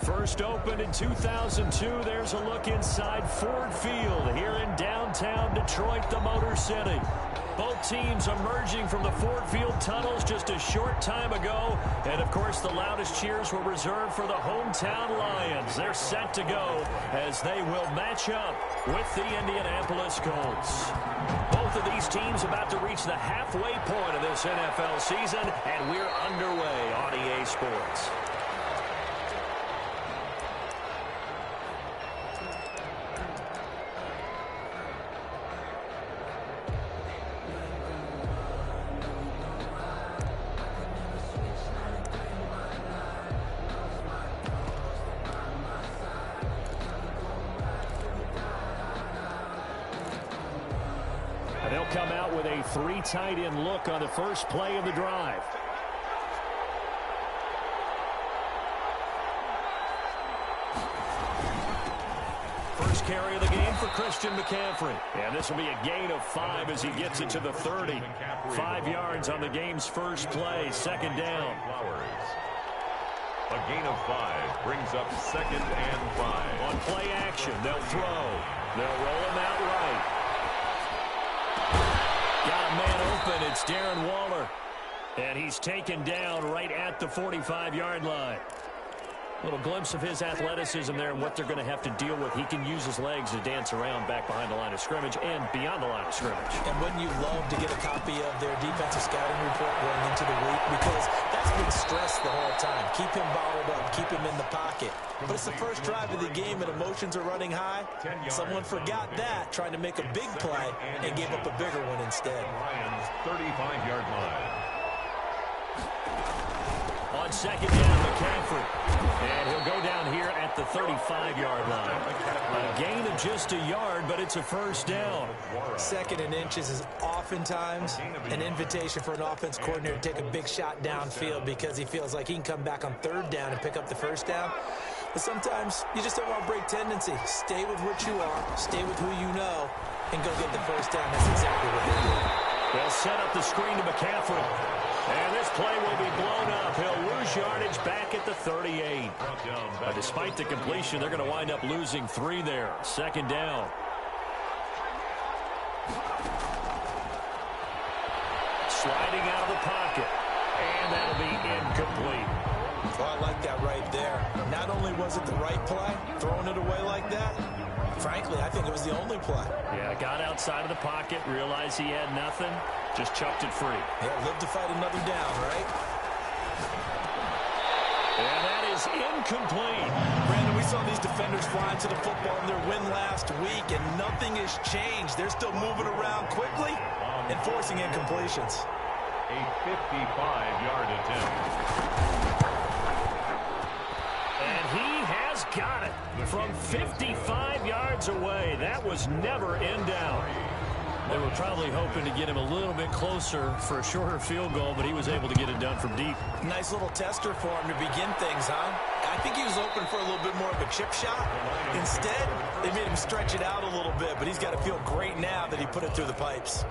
First opened in 2002. There's a look inside Ford Field here in downtown Detroit, the Motor City. Both teams emerging from the Ford Field tunnels just a short time ago. And, of course, the loudest cheers were reserved for the hometown Lions. They're set to go as they will match up with the Indianapolis Colts. Both of these teams about to reach the halfway point of this NFL season, and we're underway on EA Sports. They'll come out with a three tight end look on the first play of the drive. First carry of the game for Christian McCaffrey. And this will be a gain of 5 as he gets it to the 30. 5 yards on the game's first play, second down. A gain of 5 brings up 2nd and 5. On play action, they'll throw. They'll roll him out right. Got a man open. It's Darren Waller. And he's taken down right at the 45-yard line. A little glimpse of his athleticism there and what they're going to have to deal with. He can use his legs to dance around back behind the line of scrimmage and beyond the line of scrimmage. And wouldn't you love to get a copy of their defensive scouting report going into the week? Because that's been stressed the whole time. Keep him bottled up. Keep him in the pocket. But it's the first drive of the game and emotions are running high. Someone forgot that, trying to make a big play and gave up a bigger one instead. Lions 35-yard line. On second down, McCaffrey. And he'll go down here at the 35-yard line. A gain of just a yard, but it's a first down. 2nd and inches is oftentimes an invitation for an offense coordinator to take a big shot downfield because he feels like he can come back on 3rd down and pick up the first down. But sometimes you just don't want to break tendency. Stay with what you are, stay with who you know, and go get the first down. That's exactly what they did. They'll set up the screen to McCaffrey. And this play will be blown up. He'll lose yardage back at the 38. But despite the completion, they're going to wind up losing 3 there. Second down. Sliding out of the pocket. And that'll be incomplete. Oh, I like that right there. Not only was it the right play, throwing it away like that, frankly, I think it was the only play. Yeah, got outside of the pocket, realized he had nothing, just chucked it free. Yeah, live to fight another down, right? And that is incomplete. Brandon, we saw these defenders flying to the football in their win last week, and nothing has changed. They're still moving around quickly and forcing incompletions. A 55-yard attempt. And he has got it from 55 yards away. That was never in doubt. They were probably hoping to get him a little bit closer for a shorter field goal, but he was able to get it done from deep. Nice little tester for him to begin things, huh? I think he was open for a little bit more of a chip shot. Instead, they made him stretch it out a little bit, but he's got to feel great now that he put it through the pipes.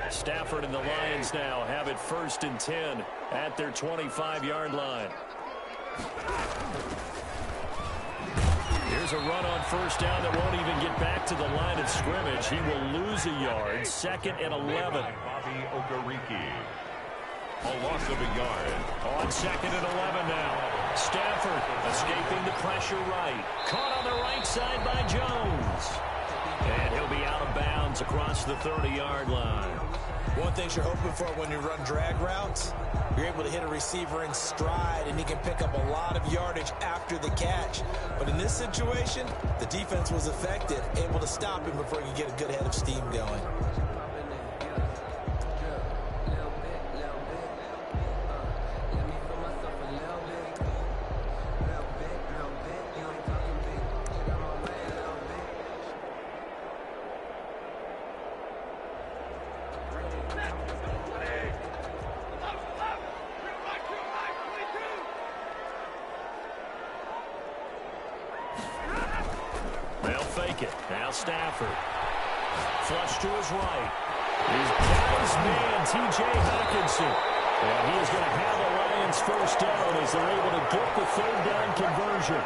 Stafford and the Lions now have it 1st and 10 at their 25-yard line. Here's a run on first down that won't even get back to the line of scrimmage. He will lose a yard. 2nd and 11. Bobby Okereke. A loss of a yard. On 2nd and 11 now. Stafford escaping the pressure right. Caught on the right side by Jones. And he'll be out of bounds across the 30-yard line. One thing you're hoping for when you run drag routes, you're able to hit a receiver in stride, and he can pick up a lot of yardage after the catch. But in this situation, the defense was effective, able to stop him before he could get a good head of steam going. They'll fake it. Now Stafford. Flush to his right. He's got his man, T.J. Hawkinson. And he is going to have the Lions first down as they're able to get the third down conversion.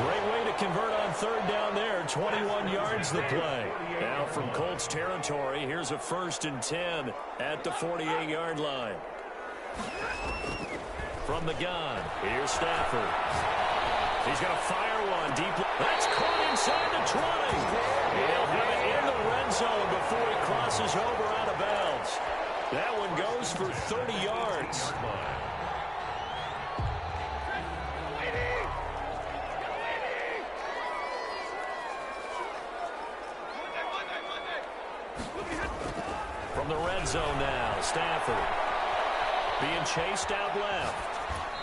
Great way to convert on third down there. 21 yards the play. Now from Colts territory, here's a 1st and 10 at the 48-yard line. From the gun, here's Stafford. He's going to fire one deep. That's caught inside the 20. He'll have it in the red zone before he crosses over out of bounds. That one goes for 30 yards. From the red zone now, Stafford being chased out left.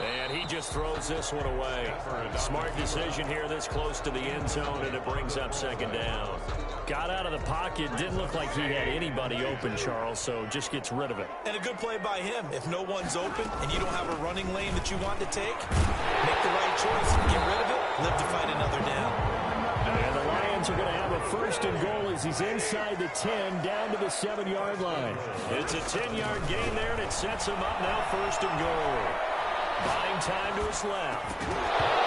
And he just throws this one away. Smart decision here this close to the end zone, and it brings up 2nd down. Got out of the pocket. Didn't look like he had anybody open, Charles, so just gets rid of it. And a good play by him. If no one's open and you don't have a running lane that you want to take, make the right choice. Get rid of it. Live to fight another down. And the Lions are going to have a 1st and goal as he's inside the 10 down to the 7-yard line. It's a 10-yard gain there, and it sets him up now 1st and goal. Buying time to his left.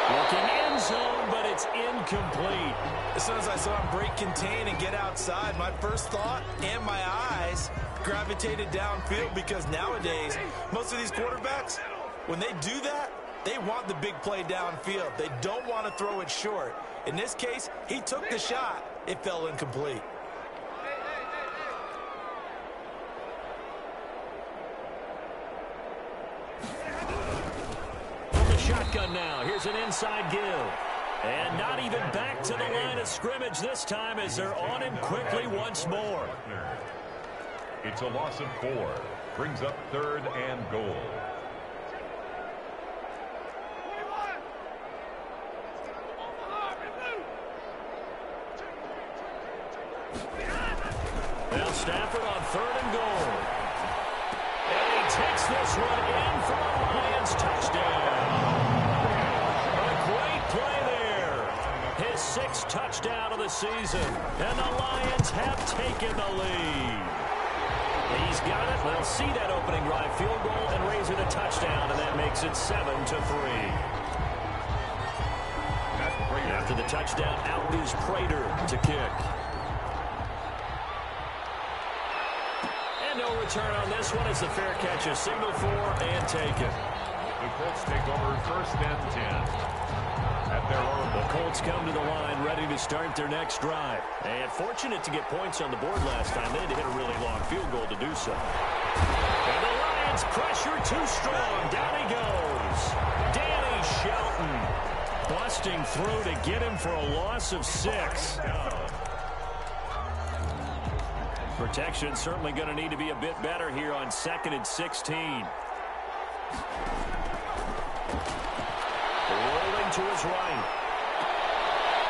Looking end zone, but it's incomplete. As soon as I saw him break contain and get outside, my first thought and my eyes gravitated downfield, because nowadays, most of these quarterbacks, when they do that, they want the big play downfield. They don't want to throw it short. In this case, he took the shot. It fell incomplete. Shotgun now. Here's an inside give. And not even back to the line of scrimmage this time as they're on him quickly once more. It's a loss of 4. Brings up 3rd and goal. Now Stafford on 3rd and goal. And he takes this one in for a Lions touchdown. Great play there. His 6th touchdown of the season. And the Lions have taken the lead. He's got it. They'll see that opening drive field goal and raise it a touchdown, and that makes it 7-3. After the touchdown, out is Prater to kick. And no return on this one as the fair catch is signaled for and taken. The Colts take over 1st and 10. At their own. The Colts come to the line ready to start their next drive. And fortunate to get points on the board last time. They had to hit a really long field goal to do so. And the Lions pressure too strong. Down he goes. Danny Shelton busting through to get him for a loss of 6. Protection certainly going to need to be a bit better here on 2nd and 16. Rolling to his right.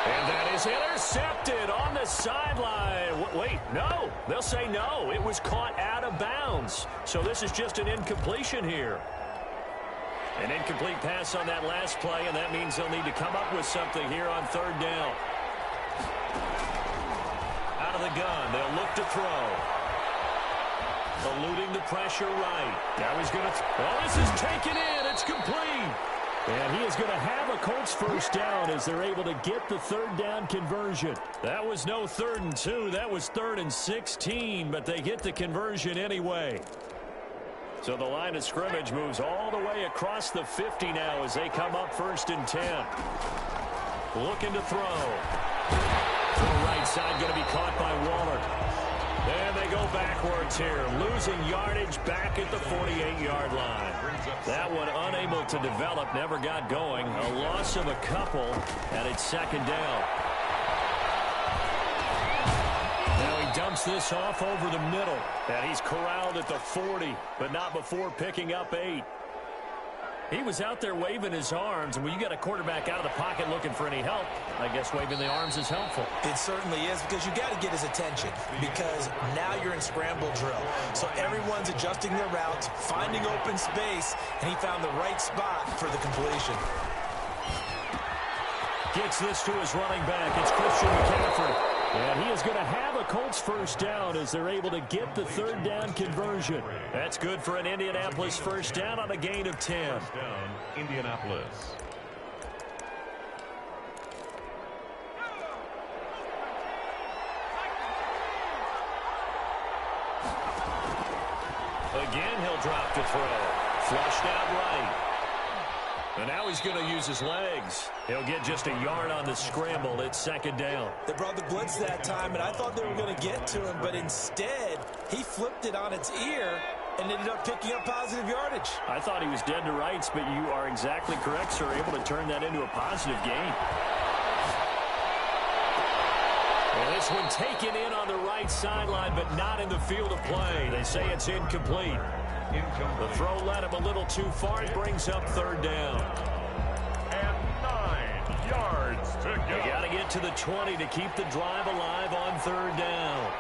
And that is intercepted on the sideline. Wait, no. They'll say no. It was caught out of bounds. So this is just an incompletion here. An incomplete pass on that last play, and that means they'll need to come up with something here on 3rd down. Out of the gun, they'll look to throw. Eluding the pressure right. Now he's going to... Well, this is taken in. It's complete. And he is going to have a Colts first down as they're able to get the 3rd down conversion. That was no 3rd and 2. That was 3rd and 16, but they get the conversion anyway. So the line of scrimmage moves all the way across the 50 now as they come up 1st and 10. Looking to throw. To the right side, going to be caught by Waller. And they go backwards here, losing yardage back at the 48-yard line. That one unable to develop, never got going. A loss of a couple, and it's 2nd down. Now he dumps this off over the middle, and he's corralled at the 40, but not before picking up 8. He was out there waving his arms, and when you got a quarterback out of the pocket looking for any help, I guess waving the arms is helpful. It certainly is, because you got to get his attention, because now you're in scramble drill. So everyone's adjusting their routes, finding open space, and he found the right spot for the completion. Gets this to his running back. It's Christian McCaffrey. And he is going to have a Colts first down as they're able to get the third down conversion. That's good for an Indianapolis first down on a gain of 10. First down, Indianapolis. Again, he'll drop to throw. Flushed out right. And now he's going to use his legs. He'll get just a yard on the scramble. It's second down. They brought the blitz that time, and I thought they were going to get to him, but instead, he flipped it on its ear and ended up picking up positive yardage. I thought he was dead to rights, but you are exactly correct, sir. Able to turn that into a positive gain. And this one taken in on the right sideline, but not in the field of play. They say it's incomplete. The throw led him a little too far. It brings up third down. And 9 yards to go. You got to get to the 20 to keep the drive alive on third down.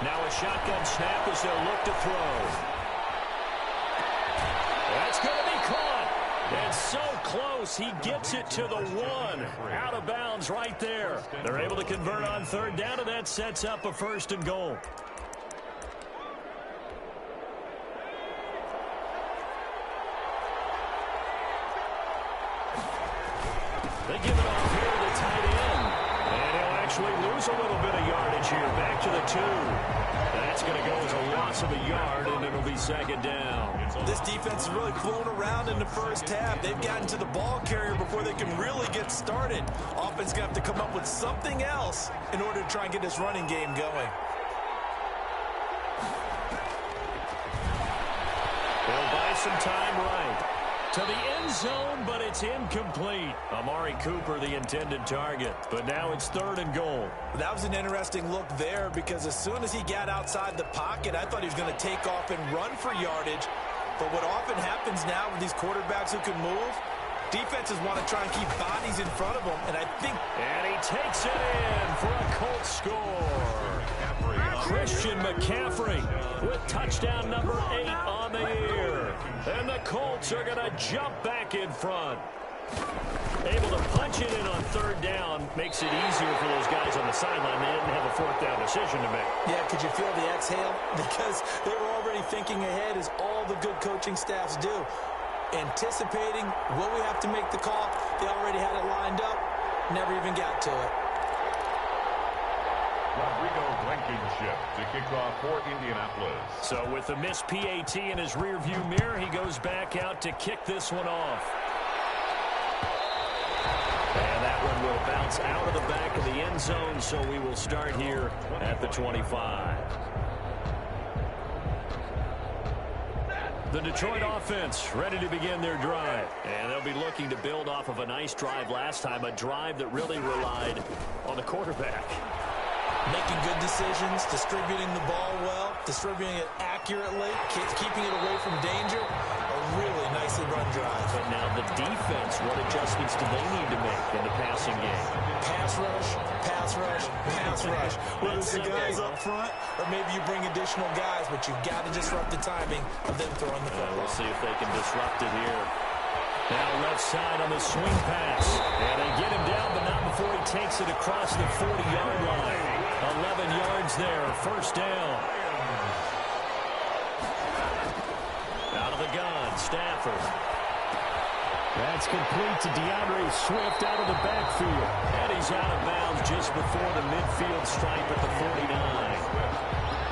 Now a shotgun snap as they'll look to throw. That's going to be caught. And so close, he gets it to the 1. Out of bounds right there. They're able to convert on third down, and that sets up a first and goal. They give it off here to the tight end. And he'll actually lose a little bit of yardage here. Back to the 2. That's going to go as a loss of a yard, and it'll be second down. This defense has really flown around in the first half. They've gotten to the ball carrier before they can really get started. Offense going to have to come up with something else in order to try and get this running game going. They'll buy some time right. To the end zone, but it's incomplete. Amari Cooper, the intended target. But now it's third and goal. That was an interesting look there because as soon as he got outside the pocket, I thought he was going to take off and run for yardage. But what often happens now with these quarterbacks who can move, defenses want to try and keep bodies in front of them. And I think... And he takes it in for a Colts score. Christian McCaffrey with touchdown number 8 on the year. And the Colts are going to jump back in front. Able to punch it in on third down makes it easier for those guys on the sideline. They didn't have a fourth down decision to make. Yeah, could you feel the exhale? Because they were already thinking ahead, as all the good coaching staffs do. Anticipating, will we have to make the call? They already had it lined up. Never even got to it. Rodrigo Blankenship to kick off for Indianapolis. So with the missed PAT in his rearview mirror, he goes back out to kick this one off. And that one will bounce out of the back of the end zone, so we will start here at the 25. The Detroit offense ready to begin their drive. And they'll be looking to build off of a nice drive last time, a drive that really relied on the quarterback. Making good decisions, distributing the ball well, distributing it accurately, keeping it away from danger. A really nicely run drive. But now the defense, what adjustments do they need to make in the passing game? Pass rush, pass rush, pass rush. Whether it's the guys up front or maybe you bring additional guys, but you've got to disrupt the timing of them throwing the football. We'll see if they can disrupt it here. Now left side on the swing pass. And they get him down, but not before he takes it across the 40-yard line. 11 yards there, first down. Out of the gun, Stafford. That's complete to DeAndre Swift out of the backfield. And he's out of bounds just before the midfield stripe at the 49.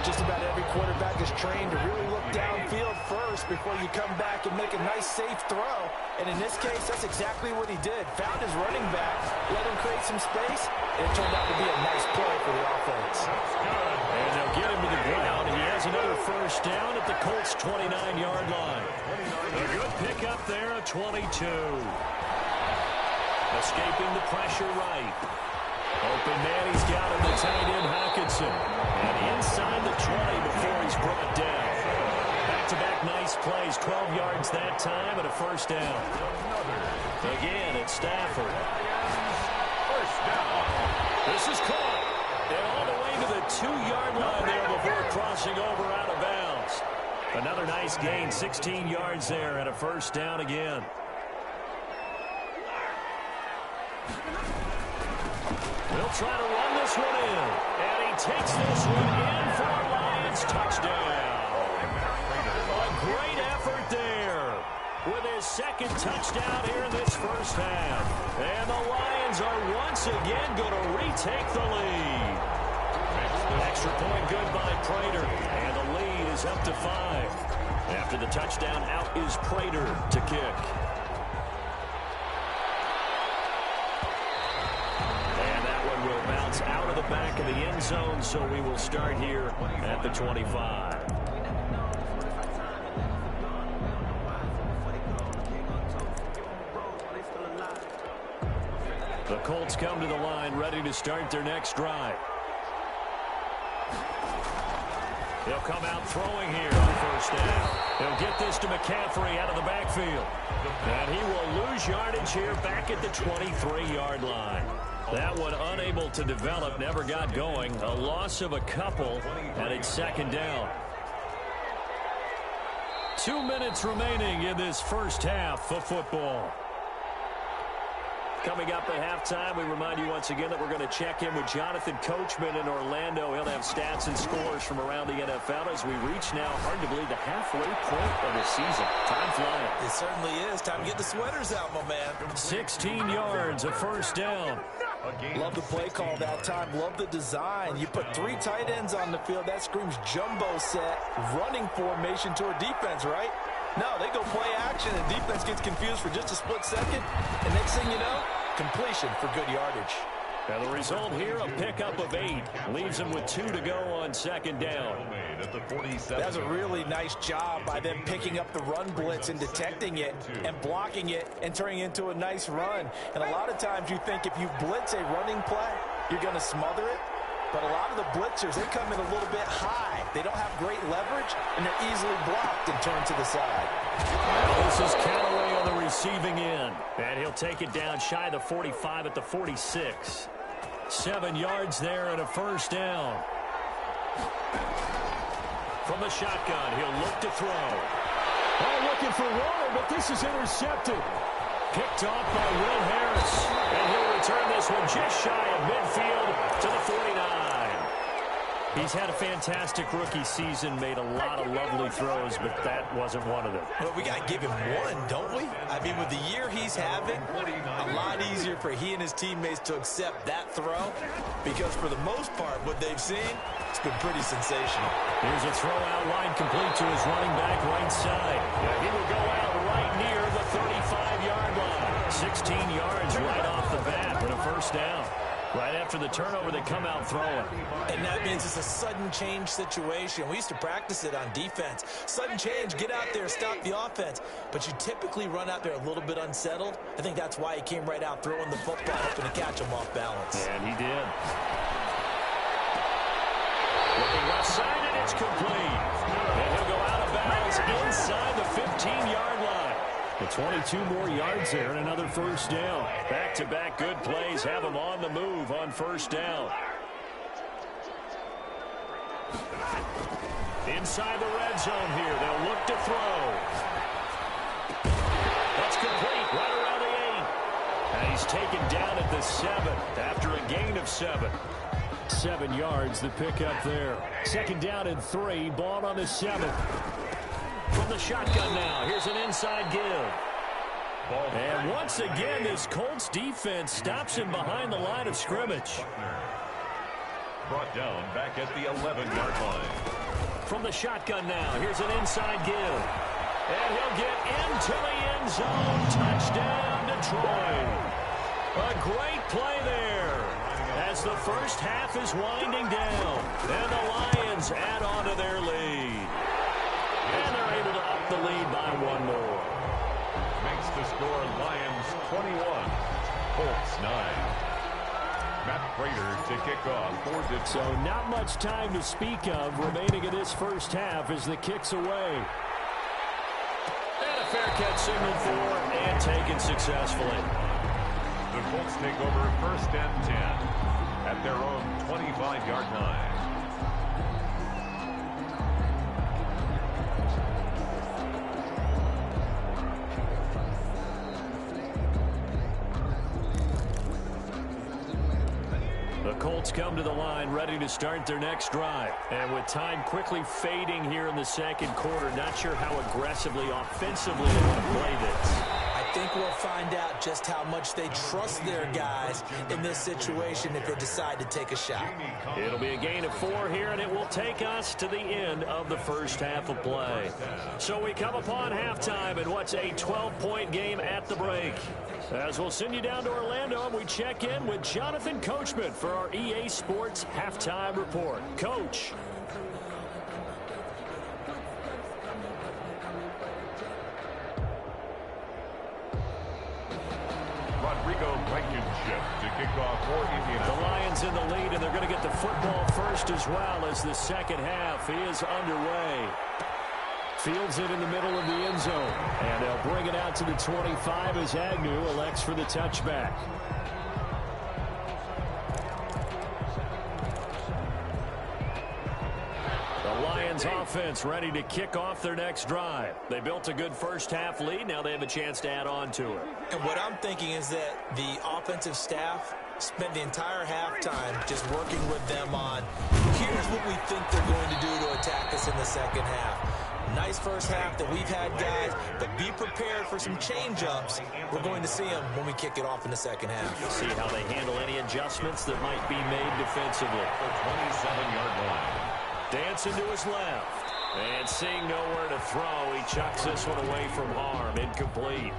Just about every quarterback is trained to really look downfield first before you come back and make a nice, safe throw. And in this case, that's exactly what he did. Found his running back, let him create some space, and it turned out to be a nice play for the offense. And they'll get him to the ground. He has another first down at the Colts' 29-yard line. A good pickup there, a 22. Escaping the pressure right. Open man, he's got him, the tight end, Hockenson. And inside the 20 before he's brought down. Back-to-back nice plays, 12 yards that time, and a first down. Again, it's Stafford. First down. This is caught. And all the way to the 2-yard line there before crossing over out of bounds. Another nice gain, 16 yards there, and a first down again. He'll try to run this one in. And he takes this one in for a Lions touchdown. A great effort there with his second touchdown here in this first half. And the Lions are once again going to retake the lead. Extra point good by Prater. And the lead is up to 5. After the touchdown, out is Prater to kick. Will bounce out of the back of the end zone, so we will start here at the 25. The Colts come to the line ready to start their next drive. He'll come out throwing here on first down. He'll get this to McCaffrey out of the backfield. And he will lose yardage here back at the 23-yard line. That one unable to develop, never got going. A loss of a couple, and it's second down. 2 minutes remaining in this first half of football. Coming up at halftime, we remind you once again that we're going to check in with Jonathan Coachman in Orlando. He'll have stats and scores from around the NFL as we reach now, hard to believe, the halfway point of the season. Time flying. It certainly is. Time to get the sweaters out, my man. 16 yards, a first down. Love the play call that time. Love the design. You put 3 tight ends on the field. That screams jumbo set, running formation toward defense, right? No, they go play action, and defense gets confused for just a split second. And next thing you know, completion for good yardage. Now the result here, a pickup of 8. Leaves them with 2 to go on second down. That's a really nice job by them picking up the run blitz and detecting it and blocking it and turning it into a nice run. And a lot of times you think if you blitz a running play, you're going to smother it. But a lot of the blitzers, they come in a little bit high. They don't have great leverage, and they're easily blocked and turned to the side. This is Callaway on the receiving end. And he'll take it down shy of the 45 at the 46. 7 yards there and a first down. From the shotgun, he'll look to throw. Oh, looking for Warner, but this is intercepted. Picked off by Will Harris. And he'll return this one just shy of midfield to the 49. He's had a fantastic rookie season, made a lot of lovely throws, but that wasn't one of them. Well, we got to give him one, don't we? I mean, with the year he's having, a lot easier for he and his teammates to accept that throw, because for the most part, what they've seen, it's been pretty sensational. Here's a throw out line complete to his running back right side. Yeah, he will go out right near the 35-yard line. 16 yards right off the bat and a first down. Right after the turnover, they come out throwing. And that means it's a sudden change situation. We used to practice it on defense. Sudden change, get out there, stop the offense. But you typically run out there a little bit unsettled. I think that's why he came right out throwing the football, hoping to catch him off balance. And he did. Looking left side, and it's complete. And he'll go out of bounds inside the 15-yard line. The 22 more yards there and another first down. Back-to-back good plays have them on the move on first down. Inside the red zone here. They'll look to throw. That's complete right around the 8. And he's taken down at the 7 after a gain of 7. 7 yards, the pickup there. Second down and 3. Ball on the 7th. From the shotgun now, here's an inside give. And once again, this Colts defense stops him behind the line of scrimmage. Brought down back at the 11-yard line. From the shotgun now, here's an inside give. And he'll get into the end zone. Touchdown, Detroit. A great play there as the first half is winding down. And the Lions add on to their lead. And they're able to up the lead by 1 more. Makes the score Lions 21, Colts 9. Matt Prater to kick off for Detroit. So not much time to speak of remaining in this first half as the kick's away. And a fair catch signaled for and taken successfully. The Colts take over first and 10 at their own 25-yard line. Colts come to the line ready to start their next drive. And with time quickly fading here in the second quarter, not sure how aggressively, offensively they want to play this. I think we'll find out just how much they trust their guys in this situation if they decide to take a shot. It'll be a gain of 4 here, and it will take us to the end of the first half of play. So we come upon halftime in what's a 12-point game at the break. As we'll send you down to Orlando, and we check in with Jonathan Coachman for our EA Sports Halftime Report. Coach. To kick off for Indianapolis. The Lions in the lead, and they're going to get the football first as well as the second half is underway. Fields it in the middle of the end zone, and they'll bring it out to the 25 as Agnew elects for the touchback. The Lions offense ready to kick off their next drive. They built a good first half lead. Now they have a chance to add on to it. And what I'm thinking is that the offensive staff spent the entire halftime just working with them on, here's what we think they're going to do to attack us in the second half. Nice first half that we've had, guys, but be prepared for some change-ups. We're going to see them when we kick it off in the second half. See how they handle any adjustments that might be made defensively. The 27-yard line. Dancing to his left. And seeing nowhere to throw, he chucks this one away from harm. Incomplete.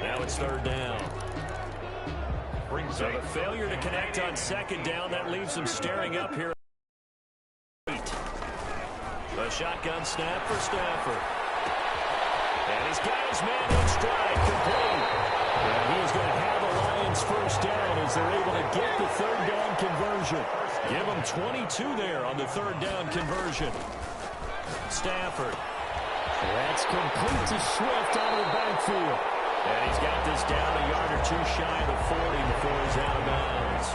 Now it's third down. So the failure to connect on second down, that leaves him staring up here. A shotgun snap for Stafford. And he's got his man in stride, complete. And he is going to have the Lions first down as they're able to get the third down conversion. Give him 22 there on the third down conversion. Stafford. That's complete to Swift out of the backfield. And he's got this down a yard or two shy of the 40 before he's out of bounds.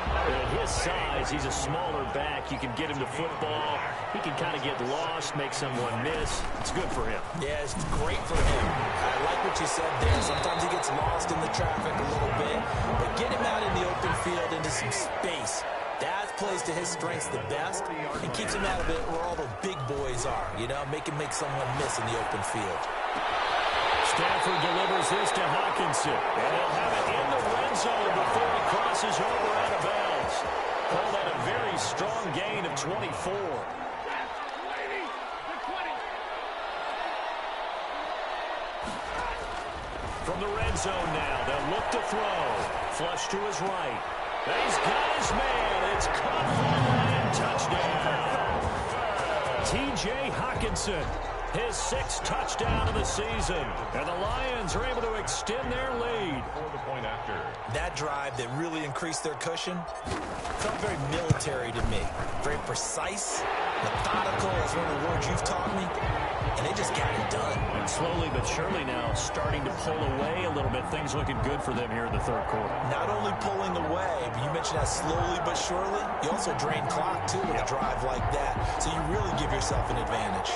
At his size, he's a smaller back. You can get him to football. He can kind of get lost, make someone miss. It's good for him. Yeah, it's great for him. I like what you said there. Sometimes he gets lost in the traffic a little bit, but get him out in the open field into some space. That plays to his strengths the best and keeps him out of it where all the big boys are, you know, make someone miss in the open field. Stafford delivers this to Hockenson, and he'll have it in the red zone before he crosses over out of bounds. Call that a very strong gain of 24. From the red zone now, they'll look to throw. Flush to his right. He's got his man. It's caught for a touchdown. T.J. Hockenson, his 6th touchdown of the season. And the Lions are able to extend their lead. For the point after. That drive that really increased their cushion felt very military to me. Very precise, methodical, is one of the words you've taught me. And they just got it done. And slowly but surely now starting to pull away a little bit. Things looking good for them here in the third quarter. Not only pulling away, but you mentioned that slowly but surely. You also drain clock, too, with a drive like that. So you really give yourself an advantage.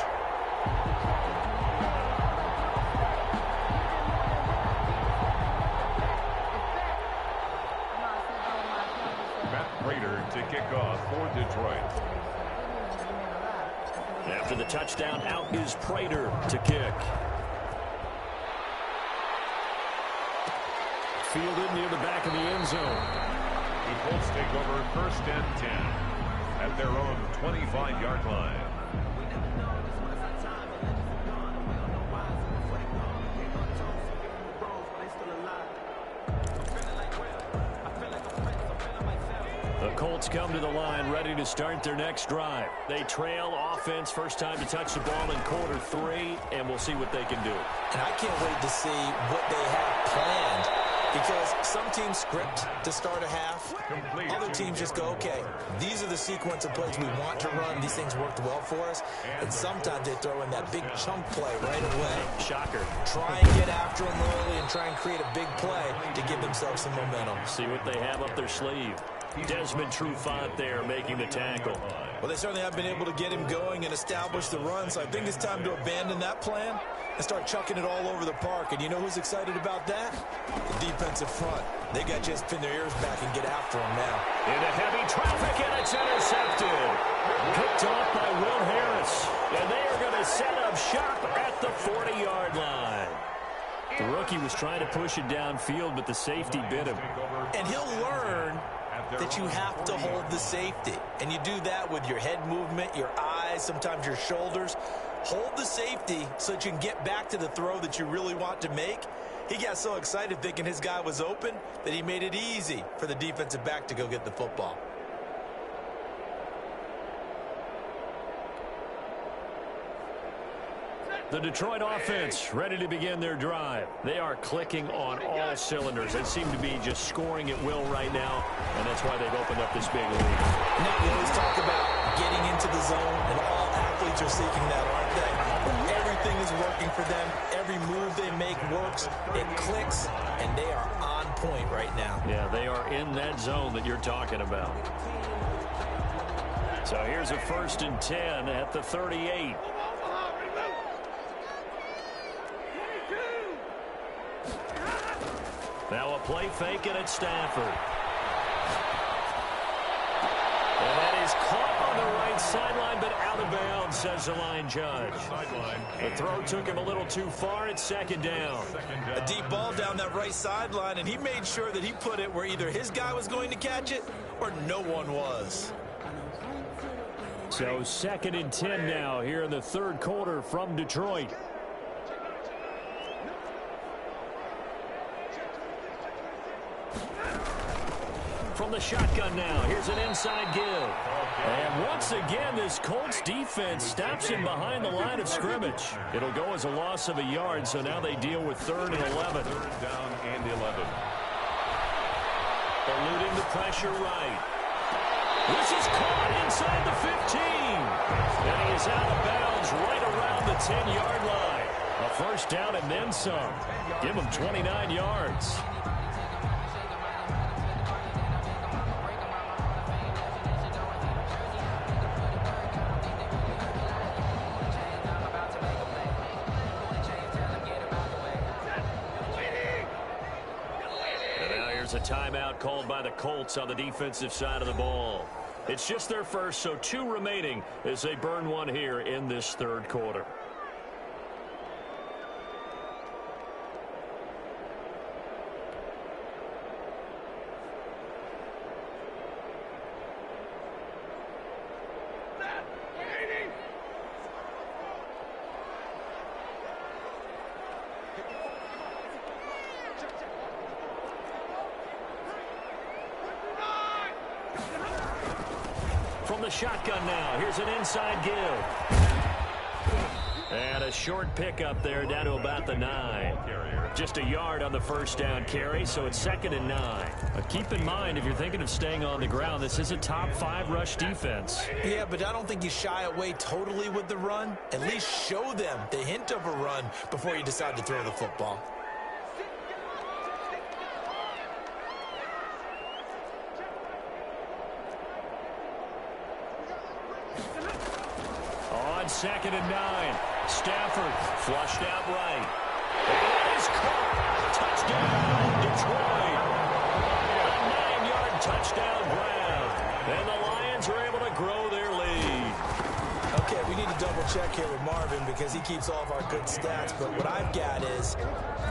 To kick off for Detroit. After the touchdown, out is Prater to kick. Fielded near the back of the end zone. The Colts take over first and 10 at their own 25-yard line. The Colts come to the line ready to start their next drive. They trail offense, first time to touch the ball in quarter 3, and we'll see what they can do. And I can't wait to see what they have planned, because some teams script to start a half. Other teams just go, okay, these are the sequence of plays we want to run. These things worked well for us. And sometimes they throw in that big chunk play right away. Shocker. Try and get after them early and try and create a big play to give themselves some momentum. See what they have up their sleeve. Desmond Trufant there making the tackle. Well, they certainly have been able to get him going and establish the run, so I think it's time to abandon that plan and start chucking it all over the park. And you know who's excited about that? The defensive front. They got to just pin their ears back and get after him now. Into heavy traffic, and it's intercepted. Picked off by Will Harris. And they are going to set up shop at the 40-yard line. The rookie was trying to push it downfield, but the safety bit him. And he'll learn that you have to hold the safety. And you do that with your head movement, your eyes, sometimes your shoulders. Hold the safety so that you can get back to the throw that you really want to make. He got so excited thinking his guy was open that he made it easy for the defensive back to go get the football. The Detroit offense ready to begin their drive. They are clicking on all cylinders. They seem to be just scoring at will right now, and that's why they've opened up this big lead. Now, we always talk about getting into the zone, and all athletes are seeking that, aren't they? Everything is working for them. Every move they make works. It clicks, and they are on point right now. Yeah, they are in that zone that you're talking about. So here's a 1st and 10 at the 38. Now a play fake, and it's Stafford. And that is caught on the right sideline, but out of bounds, says the line judge. The throw took him a little too far. It's 2nd down. A deep ball down that right sideline, and he made sure that he put it where either his guy was going to catch it or no one was. So 2nd and 10 now here in the 3rd quarter from Detroit. From the shotgun now, here's an inside give. And once again, this Colts defense stops him behind the line of scrimmage. It'll go as a loss of a yard, so now they deal with 3rd and 11. 3rd down and 11. Eluding the pressure right. This is caught inside the 15. And he is out of bounds right around the 10-yard line. A 1st down and then some. Give him 29 yards. A timeout called by the Colts on the defensive side of the ball. It's just their first, so 2 remaining as they burn one here in this 3rd quarter. From the shotgun now, here's an inside give. And a short pickup there down to about the 9. Just a yard on the 1st down carry, so it's 2nd and 9. Keep in mind, if you're thinking of staying on the ground, this is a top 5 rush defense. Yeah, but I don't think you shy away totally with the run. At least show them the hint of a run before you decide to throw the football. On 2nd and 9, Stafford flushed out right. It is caught. Touchdown, Detroit. A 9-yard touchdown grab. And the Lions are able to grow their lead. Okay, we need to double check here with Marvin because he keeps all of our good stats. But what I've got is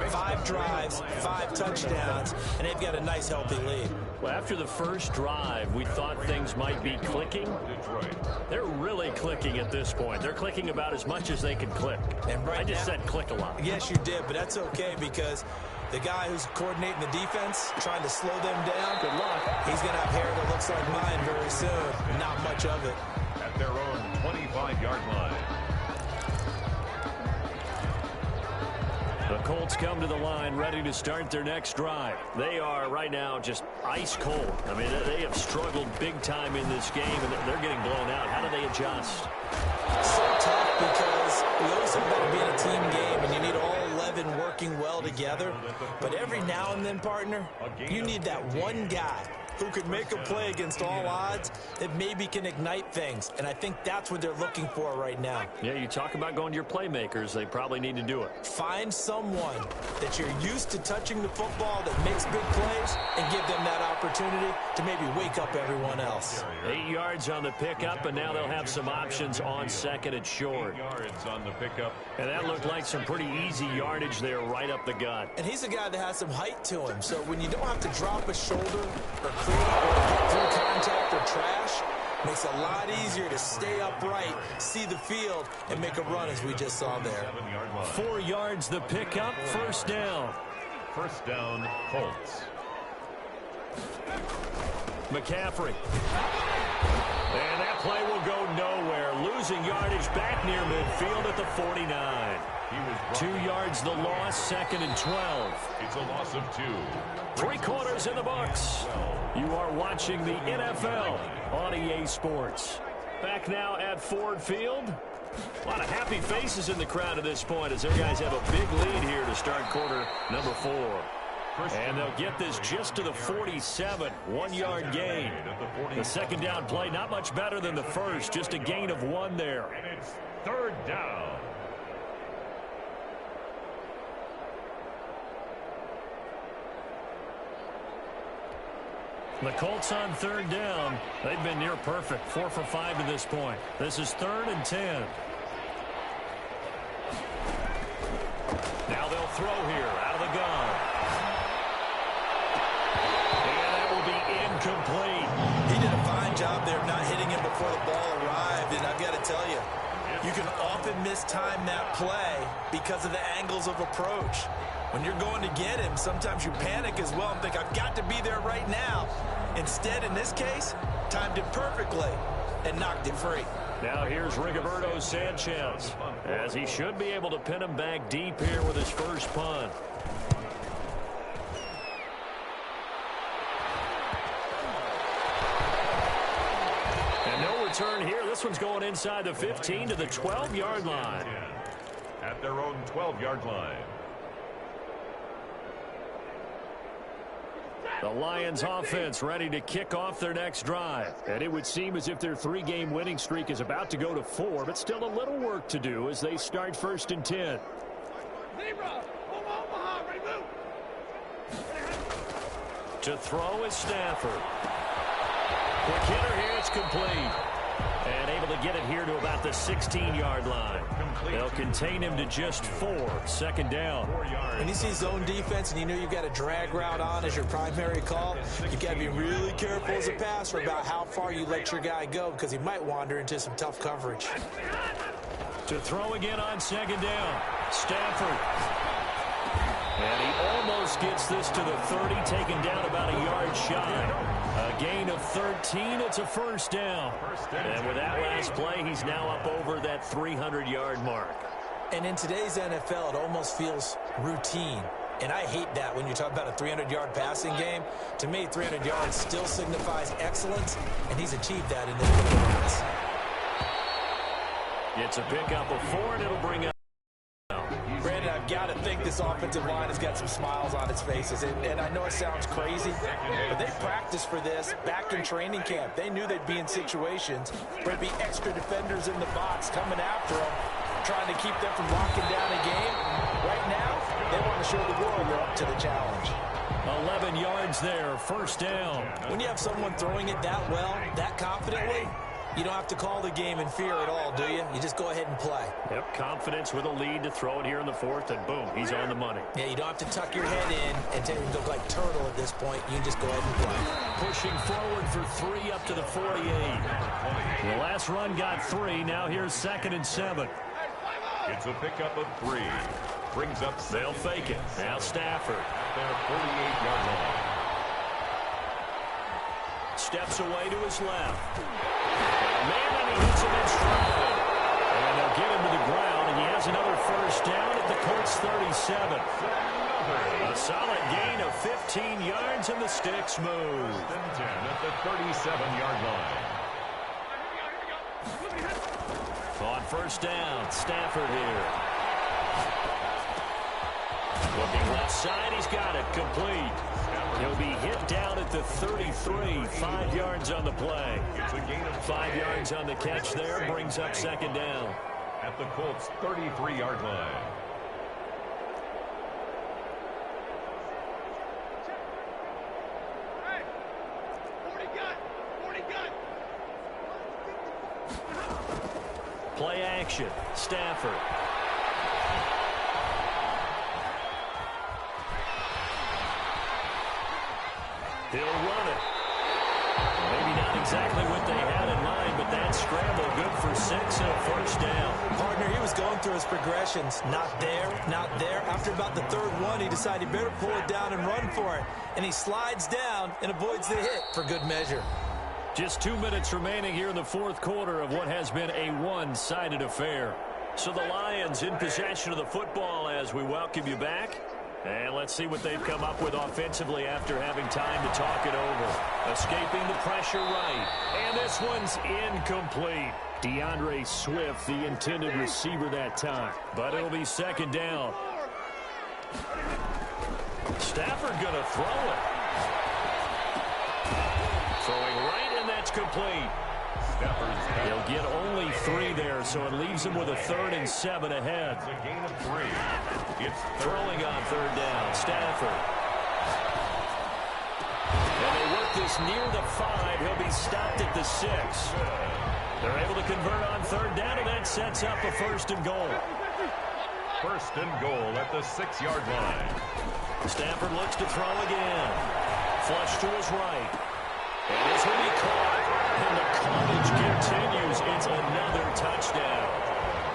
5 drives, 5 touchdowns, and they've got a nice, healthy lead. Well, after the first drive, we thought things might be clicking. They're really clicking at this point. They're clicking about as much as they can click. And I just said click a lot. Yes, you did, but that's okay because the guy who's coordinating the defense, trying to slow them down, good luck. He's going to have hair that looks like mine very soon. Not much of it. At their own 25-yard line. The Colts come to the line ready to start their next drive. They are right now just ice cold. I mean, they have struggled big time in this game, and they're getting blown out. How do they adjust? So tough because we always talk about it being a team game, and you need all 11 working well together. But every now and then, partner, you need that one guy who can make a play against all odds that maybe can ignite things. And I think that's what they're looking for right now. Yeah, you talk about going to your playmakers. They probably need to do it. Find someone that you're used to touching the football that makes big plays and give them that opportunity to maybe wake up everyone else. 8 yards on the pickup, and now they'll have some options on second and short. 8 yards on the pickup. And that looked like some pretty easy yardage there right up the gut. And he's a guy that has some height to him, so when you don't have to drop a shoulder or clear or get through contact or trash, makes it a lot easier to stay upright, see the field, and make a run as we just saw there. 4 yards the pickup, first down. First down, Colts. McCaffrey. And that play will go nowhere. Losing yardage back near midfield at the 49. 2 yards the loss, second and 12. It's a loss of 2. 3 quarters in the books. You are watching the NFL on EA Sports. Back now at Ford Field. A lot of happy faces in the crowd at this point as their guys have a big lead here to start quarter number 4. And they'll get this just to the 47, 1 yard gain. The second down play, not much better than the first, just a gain of 1 there. And it's third down. The Colts on third down. They've been near perfect, 4 for 5 to this point. This is 3rd and 10. Now they'll throw here out of the gun. And that will be incomplete. He did a fine job there not hitting him before the ball arrived, and I've got to tell you, you can often mistime that play because of the angles of approach. When you're going to get him, sometimes you panic as well and think, I've got to be there right now. Instead, in this case, timed it perfectly and knocked it free. Now here's Rigoberto Sanchez, as he should be able to pin him back deep here with his first punt. And no return here. This one's going inside the 15 to the 12-yard line. At their own 12-yard line. The Lions offense ready to kick off their next drive. And it would seem as if their 3-game winning streak is about to go to 4, but still a little work to do as they start 1st and 10. To throw is Stafford. Quick hitter here, it's complete. And able to get it here to about the 16-yard line. They'll contain him to just 4, 2nd down. When you see zone defense and you know you've got a drag route on as your primary call, you've got to be really careful as a passer about how far you let your guy go because he might wander into some tough coverage. To throw again on 2nd down, Stafford. And he almost gets this to the 30, taken down about a yard shy. A gain of 13, it's a first down. And with that last play, he's now up over that 300-yard mark. And in today's NFL, it almost feels routine. And I hate that when you talk about a 300-yard passing game. To me, 300 yards still signifies excellence, and he's achieved that in this performance. It's a pickup of 4, and it'll bring up. Brandon, I've got to think this offensive line has got some smiles on its faces. And I know it sounds crazy, but they practiced for this back in training camp. They knew they'd be in situations where there'd be extra defenders in the box coming after them, trying to keep them from locking down a game. Right now, they want to show the world they're up to the challenge. 11 yards there, first down. When you have someone throwing it that well, that confidently, you don't have to call the game in fear at all, do you? You just go ahead and play. Yep, confidence with a lead to throw it here in the 4th, and boom, he's on the money. Yeah, you don't have to tuck your head in and look like turtle at this point. You can just go ahead and play. Pushing forward for 3 up to the 48. The last run got 3. Now here's 2nd and 7. It's a pickup of 3. Brings up 7. They'll fake it. Now Stafford. At their 48-yard line. Steps away to his left. Man, and he hits him in stride. And they'll get him to the ground, and he has another first down at the Colts 37. A solid gain of 15 yards, and the sticks move. 10 at the 37-yard line. On first down, Stafford here. Looking left side, he's got it complete. He'll be hit down at the 33, 5 yards on the play. It's a gain of 5 yards on the catch there, brings up second down. At the Colts' 33-yard line. Play action. Stafford. He'll run it. Maybe not exactly what they had in mind, but that scramble good for 6 and a first down. Partner, he was going through his progressions. Not there, not there. After about the third one, he decided he better pull it down and run for it. And he slides down and avoids the hit for good measure. Just 2 minutes remaining here in the fourth quarter of what has been a one-sided affair. So the Lions in possession of the football as we welcome you back. And let's see what they've come up with offensively after having time to talk it over. Escaping the pressure right. And this one's incomplete. DeAndre Swift, the intended receiver that time. But it'll be second down. Stafford going to throw it. Throwing right, and that's complete. He'll get only 3 there, so it leaves him with a 3rd and 7 ahead. It's a gain of 3. It's throwing on 3rd down. Stafford. And they work this near the 5. He'll be stopped at the 6. They're able to convert on 3rd down, and that sets up a 1st and goal. 1st and goal at the 6-yard line. Stafford looks to throw again. Flush to his right. And this will be caught. And the carnage continues. It's another touchdown.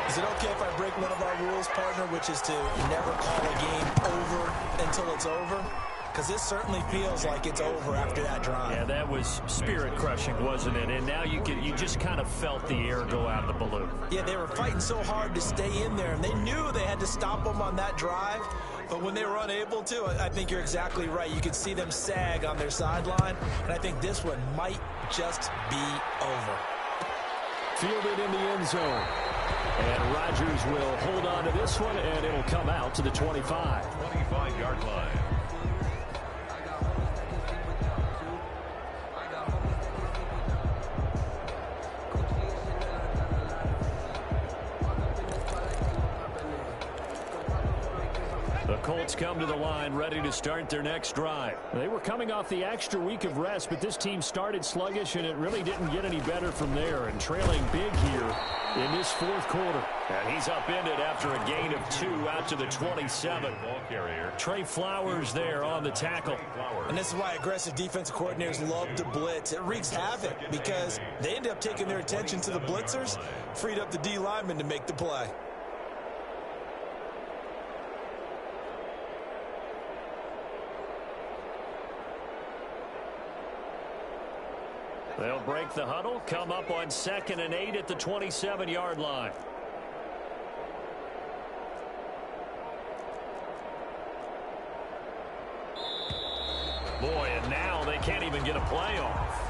Is it okay if I break one of our rules, partner, which is to never call a game over until it's over? Because this certainly feels like it's over after that drive. Yeah, that was spirit-crushing, wasn't it? And now you just kind of felt the air go out of the balloon. Yeah, they were fighting so hard to stay in there, and they knew they had to stop them on that drive. But when they were unable to, I think you're exactly right. You could see them sag on their sideline, and I think this one might just be over. Fielded in the end zone. And Rodgers will hold on to this one, and it'll come out to the 25. 25-yard line. The Colts come to the line ready to start their next drive. They were coming off the extra week of rest, but this team started sluggish, and it really didn't get any better from there. And trailing big here in this fourth quarter. And he's upended after a gain of 2 out to the 27. Ball carrier. Trey Flowers there on the tackle. And this is why aggressive defensive coordinators love to blitz. It wreaks havoc because they end up taking their attention to the blitzers, freed up the D lineman to make the play. They'll break the huddle, come up on 2nd and 8 at the 27-yard line. Boy, and now they can't even get a play off.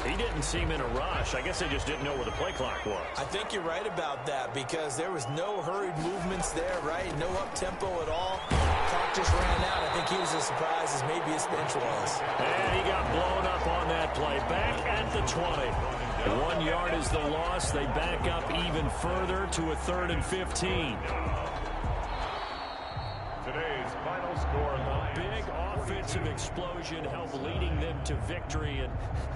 He didn't seem in a rush. I guess they just didn't know where the play clock was. I think you're right about that because there was no hurried movements there, right? No up-tempo at all. Clock just ran out. I think he was as surprised as maybe his bench was. And he got blown up on that play. Back at the 20. 1 yard is the loss. They back up even further to a 3rd and 15. Today's final score line. Big offensive explosion helped leading them to victory. And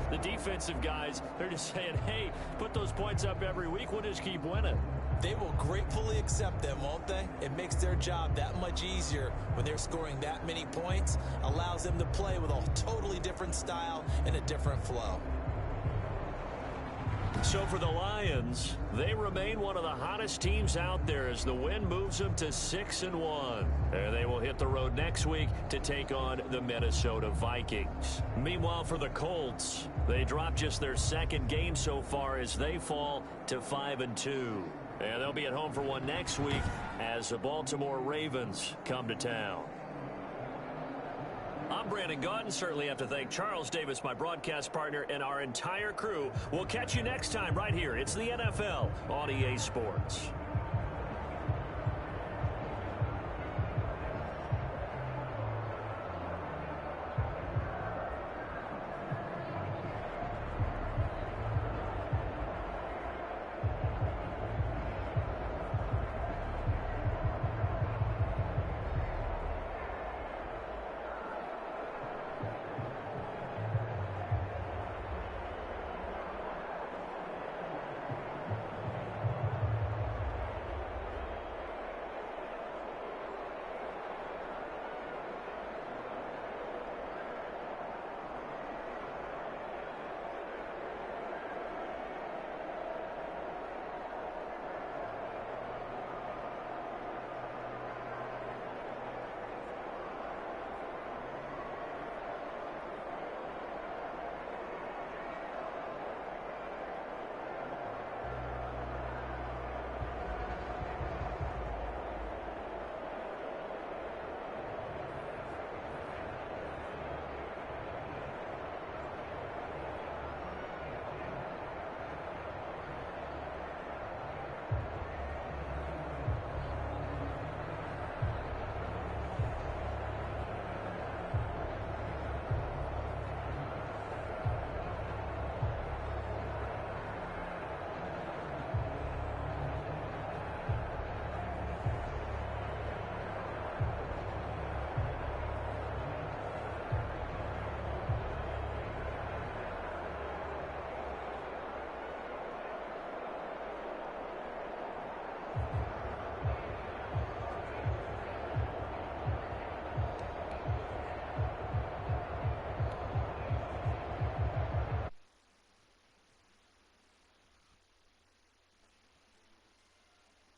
the defensive guys, they're just saying, hey, put those points up every week. We'll just keep winning. They will gratefully accept them, won't they? It makes their job that much easier when they're scoring that many points. Allows them to play with a totally different style and a different flow. So for the Lions, they remain one of the hottest teams out there as the win moves them to 6-1. And they will hit the road next week to take on the Minnesota Vikings. Meanwhile, for the Colts, they dropped just their 2nd game so far as they fall to 5-2. And they'll be at home for one next week as the Baltimore Ravens come to town. I'm Brandon Gaudin. Certainly have to thank Charles Davis, my broadcast partner, and our entire crew. We'll catch you next time right here. It's the NFL on EA Sports.